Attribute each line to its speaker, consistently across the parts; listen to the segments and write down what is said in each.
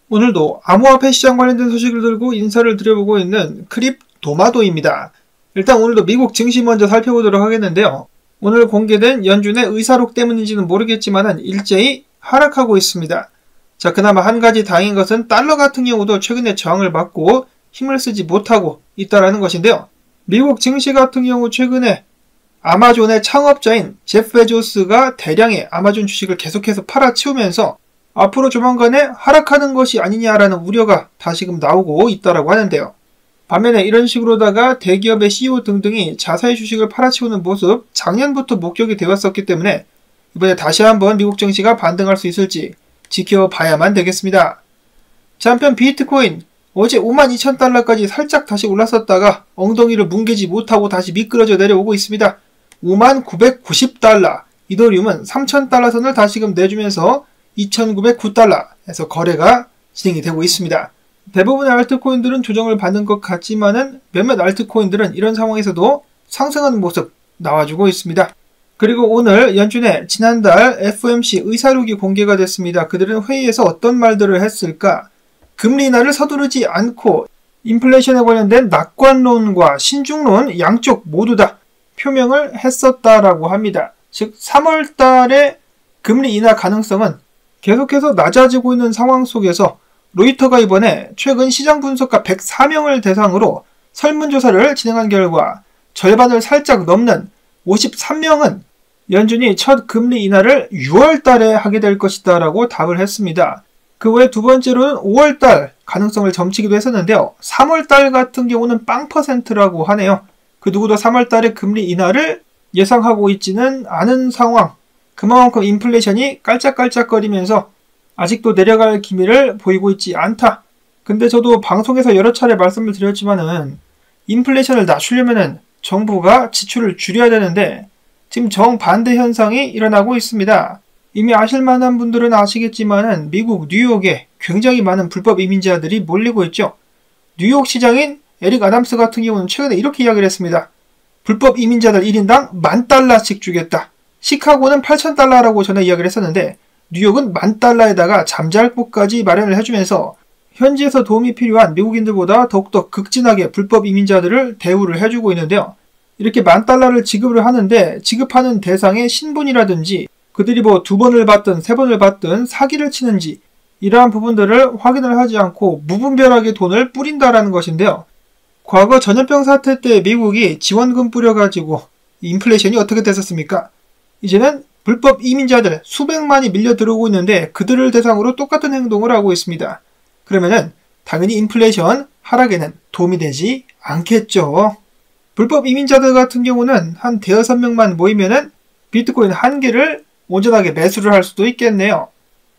Speaker 1: 오늘도 암호화폐 시장 관련된 소식을 들고 인사를 드려보고 있는 크립토마도입니다. 일단 오늘도 미국 증시 먼저 살펴보도록 하겠는데요. 오늘 공개된 연준의 의사록 때문인지는 모르겠지만 일제히 하락하고 있습니다. 자, 그나마 한 가지 다행인 것은 달러 같은 경우도 최근에 저항을 받고 힘을 쓰지 못하고 있다는 것인데요. 미국 증시 같은 경우 최근에 아마존의 창업자인 제프 베조스가 대량의 아마존 주식을 계속해서 팔아치우면서 앞으로 조만간에 하락하는 것이 아니냐라는 우려가 다시금 나오고 있다고 하는데요. 반면에 이런 식으로다가 대기업의 CEO 등등이 자사의 주식을 팔아치우는 모습 작년부터 목격이 되었었기 때문에 이번에 다시 한번 미국 증시가 반등할 수 있을지 지켜봐야만 되겠습니다. 자, 한편 비트코인 어제 52,000달러까지 살짝 다시 올랐었다가 엉덩이를 뭉개지 못하고 다시 미끄러져 내려오고 있습니다. 5990달러, 이더리움은 3000달러 선을 다시금 내주면서 2909달러에서 거래가 진행이 되고 있습니다. 대부분의 알트코인들은 조정을 받는 것 같지만은 몇몇 알트코인들은 이런 상황에서도 상승하는 모습 나와주고 있습니다. 그리고 오늘 연준의 지난달 FOMC 의사록이 공개가 됐습니다. 그들은 회의에서 어떤 말들을 했을까? 금리 인하를 서두르지 않고 인플레이션에 관련된 낙관론과 신중론 양쪽 모두 다 표명을 했었다라고 합니다. 즉 3월 달에 금리 인하 가능성은 계속해서 낮아지고 있는 상황 속에서 로이터가 이번에 최근 시장 분석가 104명을 대상으로 설문조사를 진행한 결과 절반을 살짝 넘는 53명은 연준이 첫 금리 인하를 6월 달에 하게 될 것이다 라고 답을 했습니다. 그 외에 두 번째로는 5월 달 가능성을 점치기도 했었는데요. 3월 달 같은 경우는 0%라고 하네요. 그 누구도 3월 달에 금리 인하를 예상하고 있지는 않은 상황. 그만큼 인플레이션이 깔짝깔짝거리면서 아직도 내려갈 기미를 보이고 있지 않다. 근데 저도 방송에서 여러 차례 말씀을 드렸지만은 인플레이션을 낮추려면은 정부가 지출을 줄여야 되는데 지금 정반대 현상이 일어나고 있습니다. 이미 아실 만한 분들은 아시겠지만은 미국 뉴욕에 굉장히 많은 불법 이민자들이 몰리고 있죠. 뉴욕 시장인 에릭 아담스 같은 경우는 최근에 이렇게 이야기를 했습니다. 불법 이민자들 1인당 $10,000씩 주겠다. 시카고는 $8,000라고 전에 이야기를 했었는데 뉴욕은 $10,000에다가 잠잘국까지 마련을 해주면서 현지에서 도움이 필요한 미국인들보다 더욱더 극진하게 불법 이민자들을 대우를 해주고 있는데요. 이렇게 $10,000를 지급을 하는데 지급하는 대상의 신분이라든지 그들이 뭐 2번을 받든 3번을 받든 사기를 치는지 이러한 부분들을 확인을 하지 않고 무분별하게 돈을 뿌린다라는 것인데요. 과거 전염병 사태 때 미국이 지원금 뿌려가지고 인플레이션이 어떻게 됐었습니까? 이제는 불법 이민자들 수백만이 밀려 들어오고 있는데 그들을 대상으로 똑같은 행동을 하고 있습니다. 그러면은 당연히 인플레이션 하락에는 도움이 되지 않겠죠. 불법 이민자들 같은 경우는 한 대여섯 명만 모이면은 비트코인 1개를 온전하게 매수를 할 수도 있겠네요.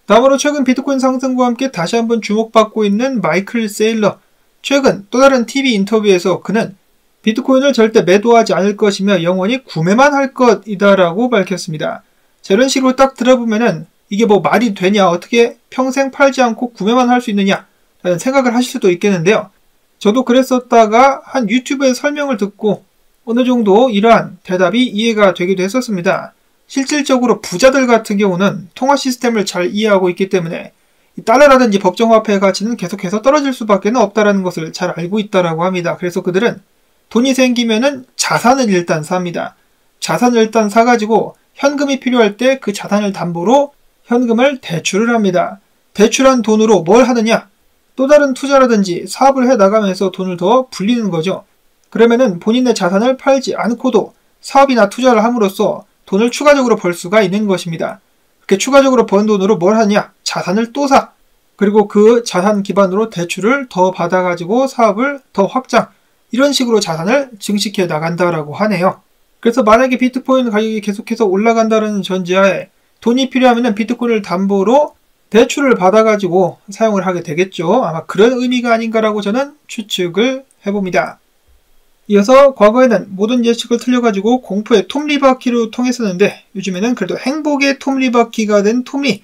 Speaker 1: 다음으로 최근 비트코인 상승과 함께 다시 한번 주목받고 있는 마이클 세일러. 최근 또 다른 TV 인터뷰에서 그는 비트코인을 절대 매도하지 않을 것이며 영원히 구매만 할 것이다라고 밝혔습니다. 자, 이런 식으로 딱 들어보면은 이게 뭐 말이 되냐, 어떻게 평생 팔지 않고 구매만 할 수 있느냐 라는 생각을 하실 수도 있겠는데요. 저도 그랬었다가 한 유튜브의 설명을 듣고 어느 정도 이러한 대답이 이해가 되기도 했었습니다. 실질적으로 부자들 같은 경우는 통화 시스템을 잘 이해하고 있기 때문에 달러라든지 법정화폐의 가치는 계속해서 떨어질 수밖에 없다는 것을 잘 알고 있다고 합니다. 그래서 그들은 돈이 생기면은 자산을 일단 삽니다. 자산을 일단 사가지고 현금이 필요할 때 그 자산을 담보로 현금을 대출을 합니다. 대출한 돈으로 뭘 하느냐? 또 다른 투자라든지 사업을 해나가면서 돈을 더 불리는 거죠. 그러면은 본인의 자산을 팔지 않고도 사업이나 투자를 함으로써 돈을 추가적으로 벌 수가 있는 것입니다. 그렇게 추가적으로 번 돈으로 뭘 하냐? 자산을 또 사. 그리고 그 자산 기반으로 대출을 더 받아가지고 사업을 더 확장. 이런 식으로 자산을 증식해 나간다라고 하네요. 그래서 만약에 비트코인 가격이 계속해서 올라간다는 전제하에 돈이 필요하면 비트코인을 담보로 대출을 받아가지고 사용을 하게 되겠죠. 아마 그런 의미가 아닌가라고 저는 추측을 해봅니다. 이어서 과거에는 모든 예측을 틀려가지고 공포의 톰리바퀴로 통했었는데 요즘에는 그래도 행복의 톰리바퀴가 된 톰리.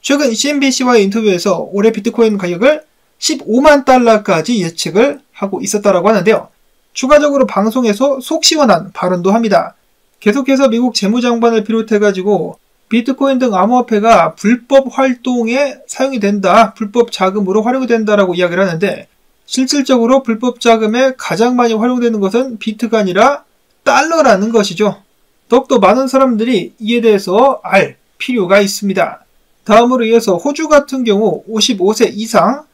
Speaker 1: 최근 CNBC와의 인터뷰에서 올해 비트코인 가격을 15만 달러까지 예측을 하고 있었다라고 하는데요. 추가적으로 방송에서 속 시원한 발언도 합니다. 계속해서 미국 재무장관을 비롯해가지고 비트코인 등 암호화폐가 불법 활동에 사용이 된다, 불법 자금으로 활용이 된다라고 이야기를 하는데, 실질적으로 불법 자금에 가장 많이 활용되는 것은 비트가 아니라 달러라는 것이죠. 더욱더 많은 사람들이 이에 대해서 알 필요가 있습니다. 다음으로 이어서 호주 같은 경우 55세 이상,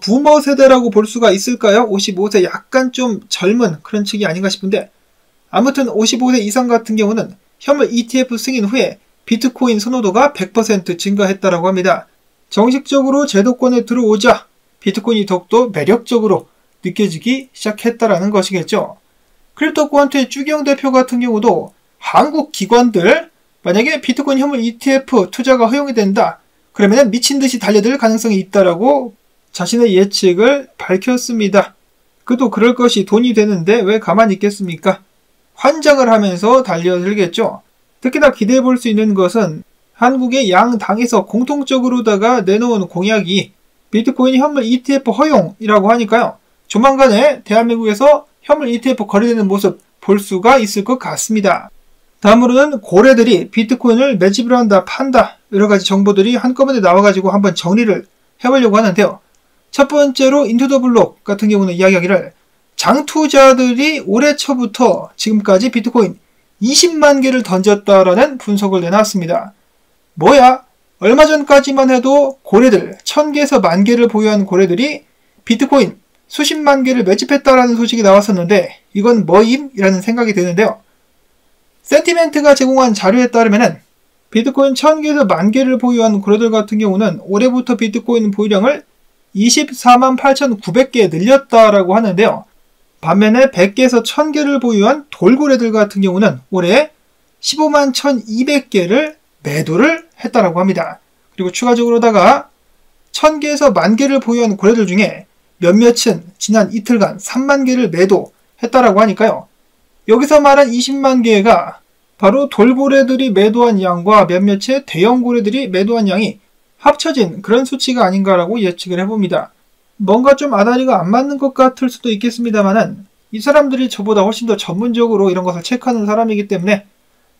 Speaker 1: 부머 세대라고 볼 수가 있을까요? 55세 약간 좀 젊은 그런 측이 아닌가 싶은데, 아무튼 55세 이상 같은 경우는 현물 ETF 승인 후에 비트코인 선호도가 100% 증가했다고 합니다. 정식적으로 제도권에 들어오자 비트코인이 더욱더 매력적으로 느껴지기 시작했다라는 것이겠죠. 크립토코언트의 주경 대표 같은 경우도 한국 기관들, 만약에 비트코인 현물 ETF 투자가 허용이 된다, 그러면 미친듯이 달려들 가능성이 있다라고 자신의 예측을 밝혔습니다. 그도 그럴 것이 돈이 되는데 왜 가만히 있겠습니까? 환장을 하면서 달려들겠죠. 특히나 기대해 볼 수 있는 것은 한국의 양 당에서 공통적으로다가 내놓은 공약이 비트코인 현물 ETF 허용이라고 하니까요. 조만간에 대한민국에서 현물 ETF 거래되는 모습 볼 수가 있을 것 같습니다. 다음으로는 고래들이 비트코인을 매집을 한다, 판다, 여러가지 정보들이 한꺼번에 나와가지고 한번 정리를 해보려고 하는데요. 첫 번째로 인투더블록 같은 경우는 이야기하기를 장투자들이 올해 초부터 지금까지 비트코인 20만 개를 던졌다라는 분석을 내놨습니다. 뭐야? 얼마 전까지만 해도 고래들, 1000개에서 10,000개를 보유한 고래들이 비트코인 수십만 개를 매집했다라는 소식이 나왔었는데 이건 뭐임? 이라는 생각이 드는데요. 센티멘트가 제공한 자료에 따르면 비트코인 1000개에서 10,000개를 보유한 고래들 같은 경우는 올해부터 비트코인 보유량을 24만 8,900개에 늘렸다라고 하는데요. 반면에 100개에서 1000개를 보유한 돌고래들 같은 경우는 올해 15만 1,200개를 매도를 했다라고 합니다. 그리고 추가적으로다가 1000개에서 10,000개를 보유한 고래들 중에 몇몇은 지난 이틀간 3만 개를 매도했다라고 하니까요. 여기서 말한 20만 개가 바로 돌고래들이 매도한 양과 몇몇의 대형 고래들이 매도한 양이 합쳐진 그런 수치가 아닌가라고 예측을 해봅니다. 뭔가 좀 아다리가 안 맞는 것 같을 수도 있겠습니다만은 이 사람들이 저보다 훨씬 더 전문적으로 이런 것을 체크하는 사람이기 때문에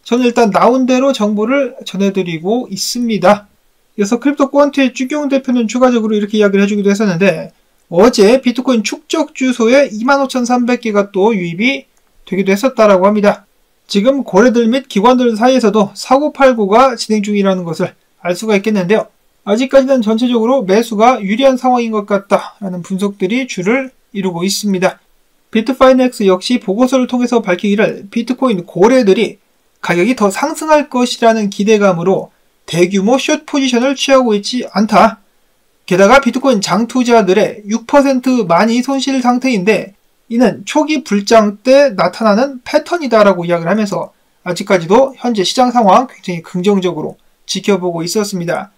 Speaker 1: 저는 일단 나온 대로 정보를 전해드리고 있습니다. 그래서 크립토코언트의 주경 대표는 추가적으로 이렇게 이야기를 해주기도 했었는데 어제 비트코인 축적 주소에 25,300개가 또 유입이 되기도 했었다라고 합니다. 지금 고래들 및 기관들 사이에서도 사고팔고가 진행 중이라는 것을 알 수가 있겠는데요. 아직까지는 전체적으로 매수가 유리한 상황인 것 같다라는 분석들이 주를 이루고 있습니다. 비트파이넥스 역시 보고서를 통해서 밝히기를 비트코인 고래들이 가격이 더 상승할 것이라는 기대감으로 대규모 숏 포지션을 취하고 있지 않다. 게다가 비트코인 장투자들의 6% 많이 손실 상태인데 이는 초기 불장 때 나타나는 패턴이다라고 이야기를 하면서 아직까지도 현재 시장 상황 굉장히 긍정적으로 지켜보고 있었습니다.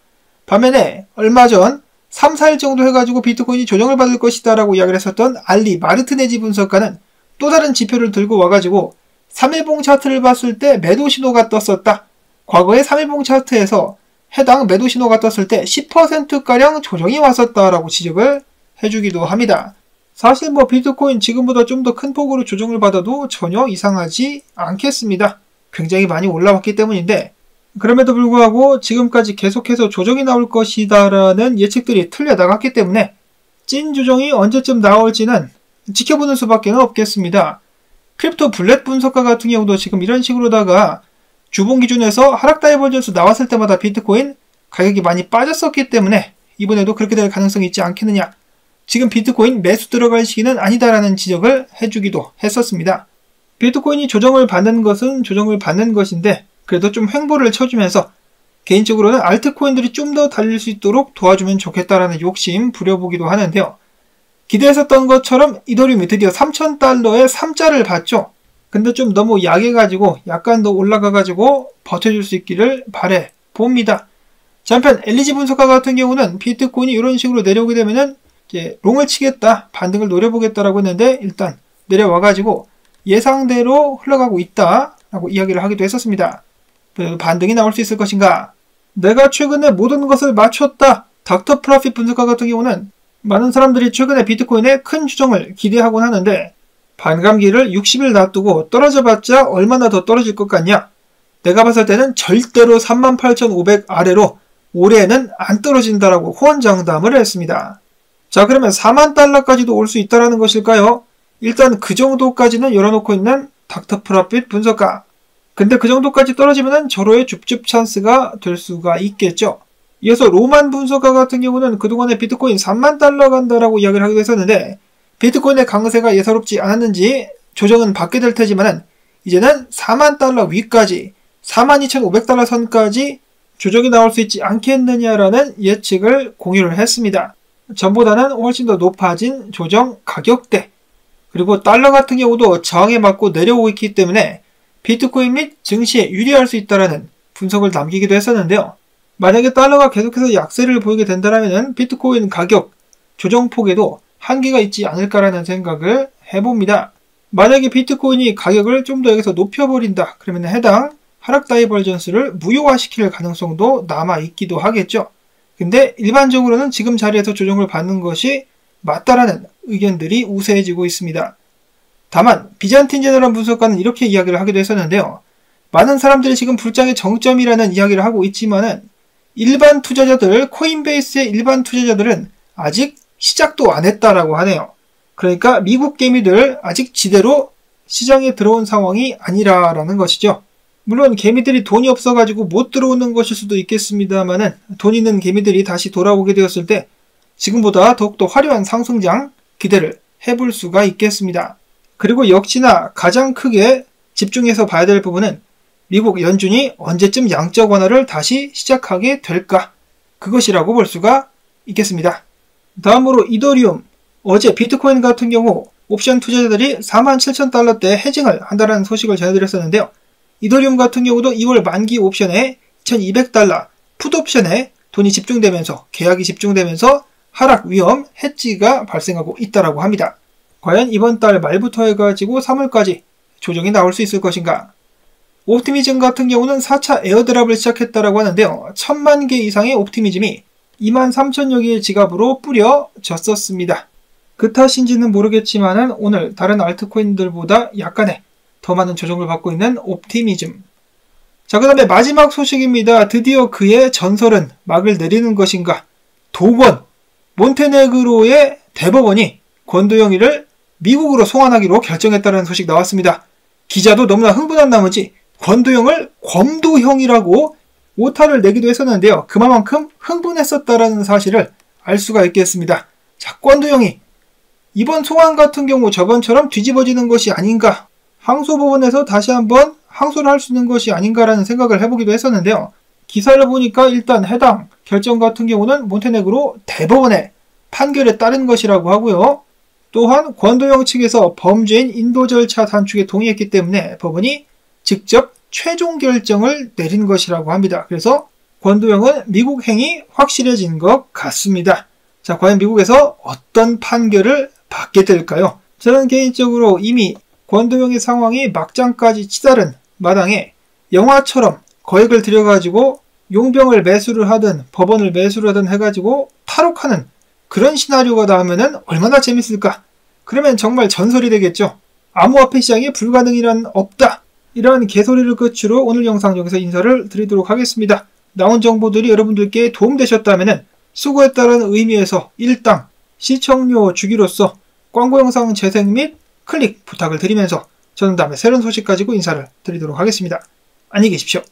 Speaker 1: 반면에 얼마 전 3, 4일 정도 해가지고 비트코인이 조정을 받을 것이다 라고 이야기를 했었던 알리 마르티네지 분석가는 또 다른 지표를 들고 와가지고 3일봉 차트를 봤을 때 매도 신호가 떴었다. 과거의 3일봉 차트에서 해당 매도 신호가 떴을 때 10%가량 조정이 왔었다라고 지적을 해주기도 합니다. 사실 비트코인 지금보다 좀 더 큰 폭으로 조정을 받아도 전혀 이상하지 않겠습니다. 굉장히 많이 올라왔기 때문인데 그럼에도 불구하고 지금까지 계속해서 조정이 나올 것이다라는 예측들이 틀려나갔기 때문에 찐 조정이 언제쯤 나올지는 지켜보는 수밖에 없겠습니다. 크립토 블랙 분석가 같은 경우도 지금 이런 식으로다가 주봉 기준에서 하락 다이버전스 나왔을 때마다 비트코인 가격이 많이 빠졌었기 때문에 이번에도 그렇게 될 가능성이 있지 않겠느냐. 지금 비트코인 매수 들어갈 시기는 아니다라는 지적을 해주기도 했었습니다. 비트코인이 조정을 받는 것은 조정을 받는 것인데 그래도 좀 횡보를 쳐주면서 개인적으로는 알트코인들이 좀 더 달릴 수 있도록 도와주면 좋겠다라는 욕심 부려보기도 하는데요. 기대했었던 것처럼 이더리움이 드디어 3,000달러의 3자를 봤죠. 근데 좀 너무 약해가지고 약간 더 올라가가지고 버텨줄 수 있기를 바래 봅니다. 한편 LG 분석가 같은 경우는 비트코인이 이런 식으로 내려오게 되면은 이제 롱을 치겠다, 반등을 노려보겠다라고 했는데 일단 내려와가지고 예상대로 흘러가고 있다라고 이야기를 하기도 했었습니다. 반등이 나올 수 있을 것인가? 내가 최근에 모든 것을 맞췄다. 닥터 프로핏 분석가 같은 경우는 많은 사람들이 최근에 비트코인의 큰 추정을 기대하곤 하는데 반감기를 60일 놔두고 떨어져봤자 얼마나 더 떨어질 것 같냐? 내가 봤을 때는 절대로 38,500 아래로 올해에는 안 떨어진다라고 호언장담을 했습니다. 자, 그러면 4만 달러까지도 올 수 있다는 것일까요? 일단 그 정도까지는 열어놓고 있는 닥터프라핏 분석가. 근데 그 정도까지 떨어지면 절호의 줍줍 찬스가 될 수가 있겠죠. 이어서 로만 분석가 같은 경우는 그동안에 비트코인 3만 달러 간다라고 이야기를 하기도 했었는데 비트코인의 강세가 예사롭지 않았는지 조정은 받게 될 테지만은 이제는 4만 달러 위까지 42,500달러 선까지 조정이 나올 수 있지 않겠느냐라는 예측을 공유를 했습니다. 전보다는 훨씬 더 높아진 조정 가격대, 그리고 달러 같은 경우도 저항에 맞고 내려오고 있기 때문에 비트코인 및 증시에 유리할 수 있다는 분석을 남기기도 했었는데요. 만약에 달러가 계속해서 약세를 보이게 된다면 비트코인 가격 조정폭에도 한계가 있지 않을까라는 생각을 해봅니다. 만약에 비트코인이 가격을 좀 더 여기서 높여버린다 그러면 해당 하락 다이버전스를 무효화시킬 가능성도 남아있기도 하겠죠. 근데 일반적으로는 지금 자리에서 조정을 받는 것이 맞다라는 의견들이 우세해지고 있습니다. 다만 비잔틴 제너럴 분석가는 이렇게 이야기를 하기도 했었는데요. 많은 사람들이 지금 불장의 정점이라는 이야기를 하고 있지만은 일반 투자자들, 코인베이스의 일반 투자자들은 아직 시작도 안 했다라고 하네요. 그러니까 미국 개미들 아직 지대로 시장에 들어온 상황이 아니라라는 것이죠. 물론 개미들이 돈이 없어가지고 못 들어오는 것일 수도 있겠습니다만은 돈 있는 개미들이 다시 돌아오게 되었을 때 지금보다 더욱더 화려한 상승장 기대를 해볼 수가 있겠습니다. 그리고 역시나 가장 크게 집중해서 봐야 될 부분은 미국 연준이 언제쯤 양적 완화를 다시 시작하게 될까? 그것이라고 볼 수가 있겠습니다. 다음으로 이더리움. 어제 비트코인 같은 경우 옵션 투자자들이 47,000달러대 해징을 한다는 소식을 전해드렸었는데요. 이더리움 같은 경우도 2월 만기 옵션에 2,200달러 풋옵션에 돈이 집중되면서 계약이 집중되면서 하락 위험 해지가 발생하고 있다고 합니다. 과연 이번 달 말부터 해가지고 3월까지 조정이 나올 수 있을 것인가? 옵티미즘 같은 경우는 4차 에어드랍을 시작했다고 하는데요. 1000만 개 이상의 옵티미즘이 23,000여 개의 지갑으로 뿌려졌었습니다. 그 탓인지는 모르겠지만은 오늘 다른 알트코인들보다 약간의 더 많은 조정을 받고 있는 옵티미즘. 자, 그 다음에 마지막 소식입니다. 드디어 그의 전설은 막을 내리는 것인가? 도권, 몬테네그로의 대법원이 권도영이를 미국으로 송환하기로 결정했다는 소식 나왔습니다. 기자도 너무나 흥분한 나머지 권도영을 검도형이라고 오타를 내기도 했었는데요. 그만큼 흥분했었다라는 사실을 알 수가 있겠습니다. 자, 권도영이 이번 송환 같은 경우 저번처럼 뒤집어지는 것이 아닌가, 항소법원에서 다시 한번 항소를 할 수 있는 것이 아닌가라는 생각을 해보기도 했었는데요. 기사를 보니까 일단 해당 결정 같은 경우는 몬테네그로 대법원의 판결에 따른 것이라고 하고요. 또한 권도영 측에서 범죄인 인도 절차 단축에 동의했기 때문에 법원이 직접 최종 결정을 내린 것이라고 합니다. 그래서 권도영은 미국 행이 확실해진 것 같습니다. 자, 과연 미국에서 어떤 판결을 받게 될까요? 저는 개인적으로 이미 권도영의 상황이 막장까지 치달은 마당에 영화처럼 거액을 들여가지고 용병을 매수를 하든 법원을 매수를 하든 해가지고 탈옥하는 그런 시나리오가 나오면 얼마나 재밌을까? 그러면 정말 전설이 되겠죠. 암호화폐 시장이 불가능이란 없다. 이러한 개소리를 끝으로 오늘 영상 여기서 인사를 드리도록 하겠습니다. 나온 정보들이 여러분들께 도움되셨다면 수고했다는 의미에서 일당 시청료 주기로서 광고 영상 재생 및 클릭 부탁을 드리면서 저는 다음에 새로운 소식 가지고 인사를 드리도록 하겠습니다. 안녕히 계십시오.